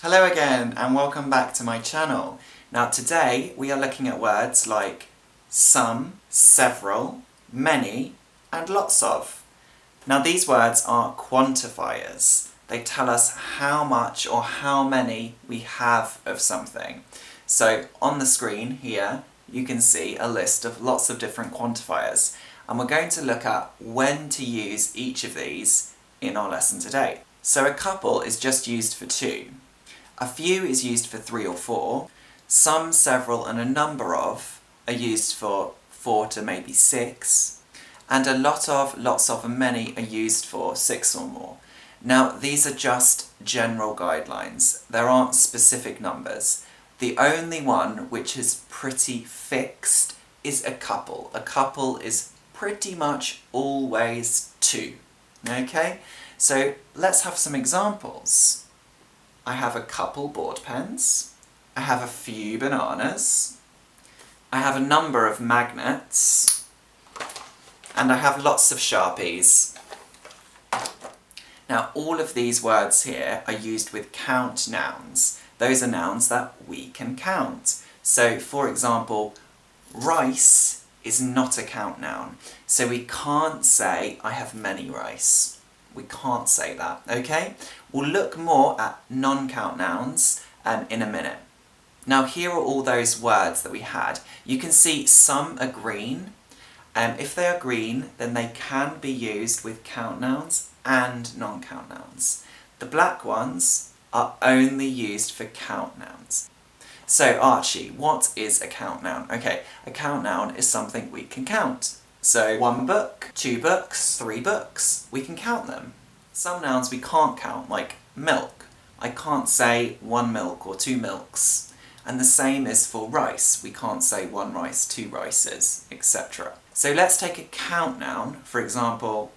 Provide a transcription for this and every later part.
Hello again and welcome back to my channel. Now today we are looking at words like some, several, many and lots of. Now these words are quantifiers. They tell us how much or how many we have of something. So on the screen here you can see a list of lots of different quantifiers and we're going to look at when to use each of these in our lesson today. So a couple is just used for two. A few is used for 3 or 4, some, several and a number of are used for 4 to maybe 6, and a lot of, lots of and many are used for 6 or more. Now these are just general guidelines, there aren't specific numbers. The only one which is pretty fixed is a couple. A couple is pretty much always 2. Okay, so let's have some examples. I have a couple board pens, I have a few bananas, I have a number of magnets, and I have lots of Sharpies. Now all of these words here are used with count nouns. Those are nouns that we can count. So for example, rice is not a count noun. So we can't say I have many rice. We can't say that, okay? We'll look more at non-count nouns in a minute. Now here are all those words that we had. You can see some are green. If they are green, then they can be used with count nouns and non-count nouns. The black ones are only used for count nouns. So Archie, what is a count noun? Okay, a count noun is something we can count. So 1 book, 2 books, 3 books, we can count them. Some nouns we can't count, like milk. I can't say 1 milk or 2 milks. And the same is for rice. We can't say 1 rice, 2 rices, etc. So let's take a count noun, for example,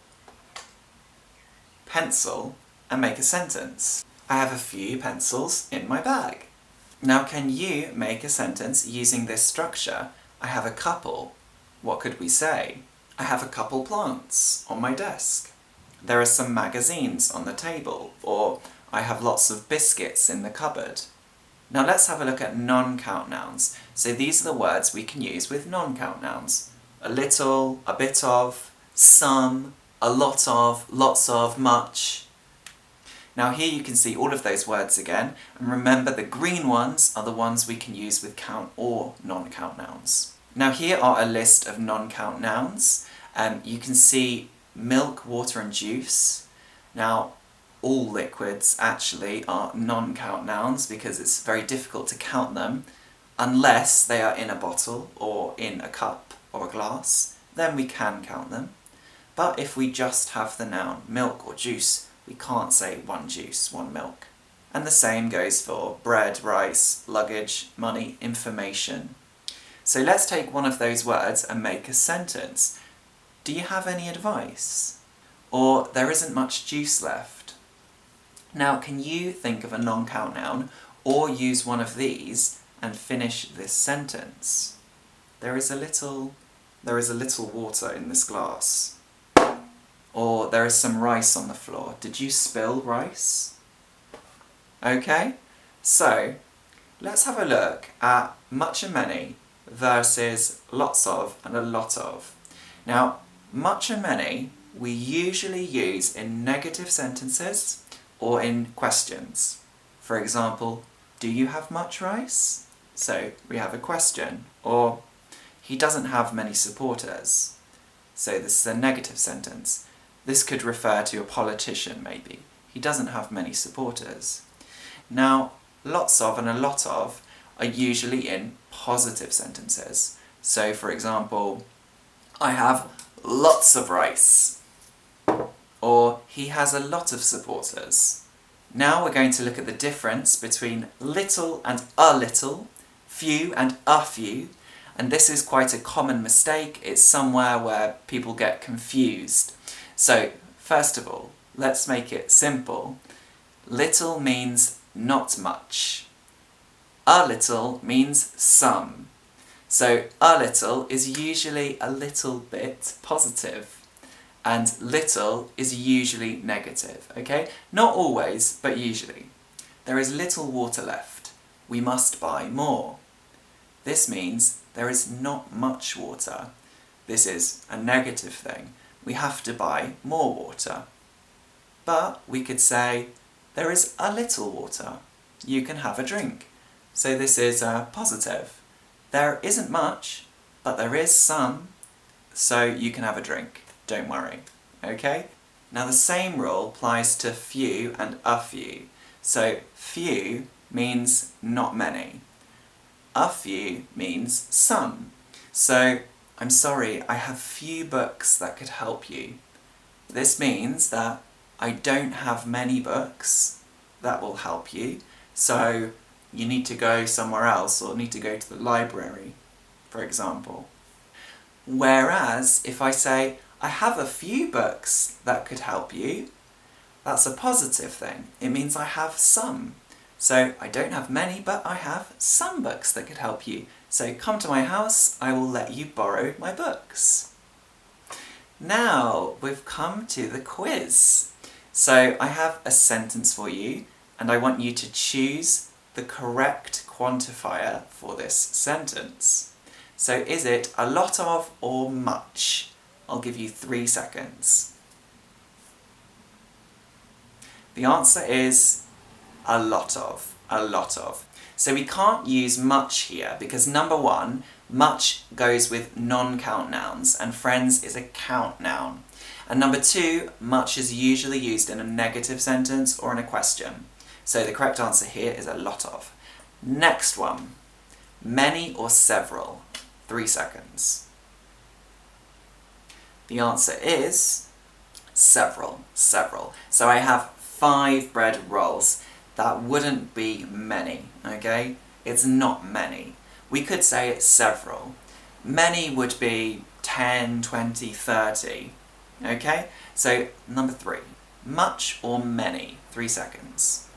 pencil, and make a sentence. I have a few pencils in my bag. Now can you make a sentence using this structure? I have a couple. What could we say? I have a couple plants on my desk. There are some magazines on the table, or I have lots of biscuits in the cupboard. Now let's have a look at non-count nouns. So these are the words we can use with non-count nouns. A little, a bit of, some, a lot of, lots of, much. Now here you can see all of those words again, and remember the green ones are the ones we can use with count or non-count nouns. Now here are a list of non-count nouns. You can see milk, water and juice. Now all liquids actually are non-count nouns because it's very difficult to count them unless they are in a bottle or in a cup or a glass. Then we can count them. But if we just have the noun milk or juice, we can't say 1 juice, 1 milk. And the same goes for bread, rice, luggage, money, information. So let's take one of those words and make a sentence. Do you have any advice? Or there isn't much juice left. Now can you think of a non-count noun or use one of these and finish this sentence? There is a little water in this glass. Or there is some rice on the floor. Did you spill rice? Okay, so let's have a look at much and many versus lots of and a lot of. Now, much and many we usually use in negative sentences or in questions. For example, do you have much rice? So we have a question. Or he doesn't have many supporters. So this is a negative sentence. This could refer to a politician maybe. He doesn't have many supporters. Now, lots of and a lot of are usually in positive sentences. So for example, I have lots of rice. Or he has a lot of supporters. Now we're going to look at the difference between little and a little, few and a few, and this is quite a common mistake. It's somewhere where people get confused. So first of all, let's make it simple. Little means not much. A little means some. So a little is usually a little bit positive, and little is usually negative, okay? Not always, but usually. there is little water left. We must buy more. This means there is not much water. This is a negative thing. We have to buy more water. But we could say, there is a little water. You can have a drink. So this is a positive. There isn't much, but there is some, so you can have a drink. Don't worry. Okay? Now the same rule applies to few and a few. So few means not many. A few means some. So, I'm sorry, I have few books that could help you. This means that I don't have many books that will help you, so you need to go somewhere else or need to go to the library, for example. Whereas, if I say, I have a few books that could help you, that's a positive thing. It means I have some. So I don't have many, but I have some books that could help you. So come to my house, I will let you borrow my books. Now we've come to the quiz. So I have a sentence for you, and I want you to choose the correct quantifier for this sentence. So is it a lot of or much? I'll give you 3 seconds. The answer is a lot of. So we can't use much here because number one, much goes with non-count nouns and friends is a count noun. And number two, much is usually used in a negative sentence or in a question. So the correct answer here is a lot of. Next one, many or several. 3 seconds. The answer is several. So I have 5 bread rolls. That wouldn't be many, okay? It's not many. We could say it's several. Many would be 10, 20, 30, okay? So, number 3. Much or many? 3 seconds.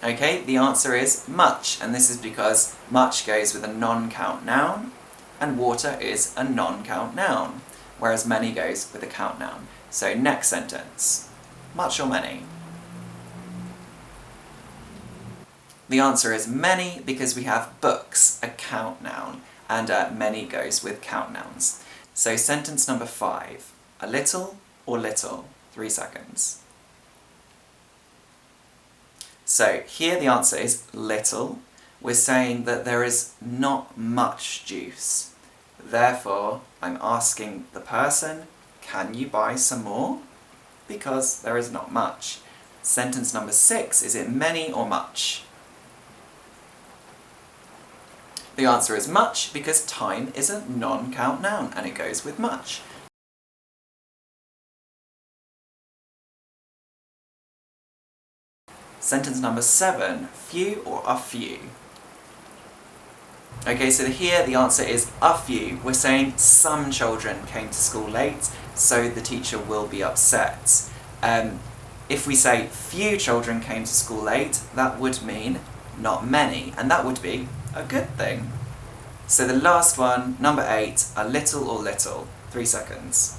Okay, the answer is much, and this is because much goes with a non-count noun, and water is a non-count noun, whereas many goes with a count noun. So, next sentence. Much or many? The answer is many because we have books, a count noun, and many goes with count nouns. So sentence number 5. A little or little? 3 seconds. So here the answer is little. We're saying that there is not much juice. Therefore, I'm asking the person, can you buy some more? Because there is not much. Sentence number 6, is it many or much? The answer is much because time is a non-count noun and it goes with much. Sentence number 7, few or a few? Okay, so here the answer is a few. We're saying some children came to school late, so the teacher will be upset. If we say few children came to school late, that would mean not many, and that would be a good thing. So the last one, number 8, a little or little? 3 seconds.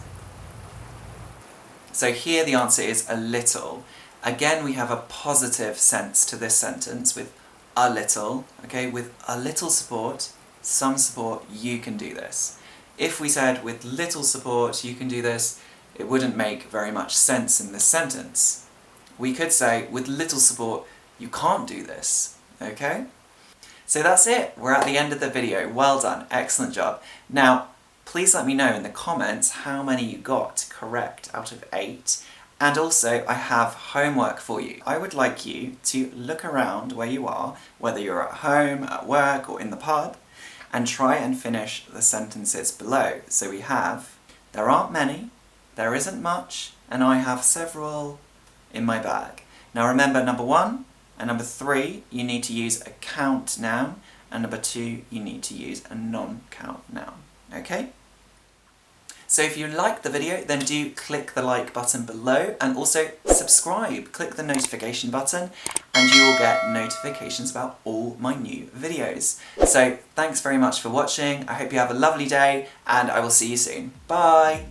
So here the answer is a little. Again, we have a positive sense to this sentence with a little, okay, with a little support, some support, you can do this. If we said with little support, you can do this, it wouldn't make very much sense in this sentence. We could say, with little support, you can't do this, okay? So that's it, we're at the end of the video. Well done, excellent job. Now, please let me know in the comments how many you got correct out of 8. And also, I have homework for you. I would like you to look around where you are, whether you're at home, at work, or in the pub, and try and finish the sentences below. So we have, there aren't many, there isn't much, and I have several in my bag. Now remember, number 1 and number 3, you need to use a count noun, and number 2, you need to use a non-count noun. Okay? So if you liked the video, then do click the like button below and also subscribe. Click the notification button and you will get notifications about all my new videos. So thanks very much for watching. I hope you have a lovely day and I will see you soon. Bye!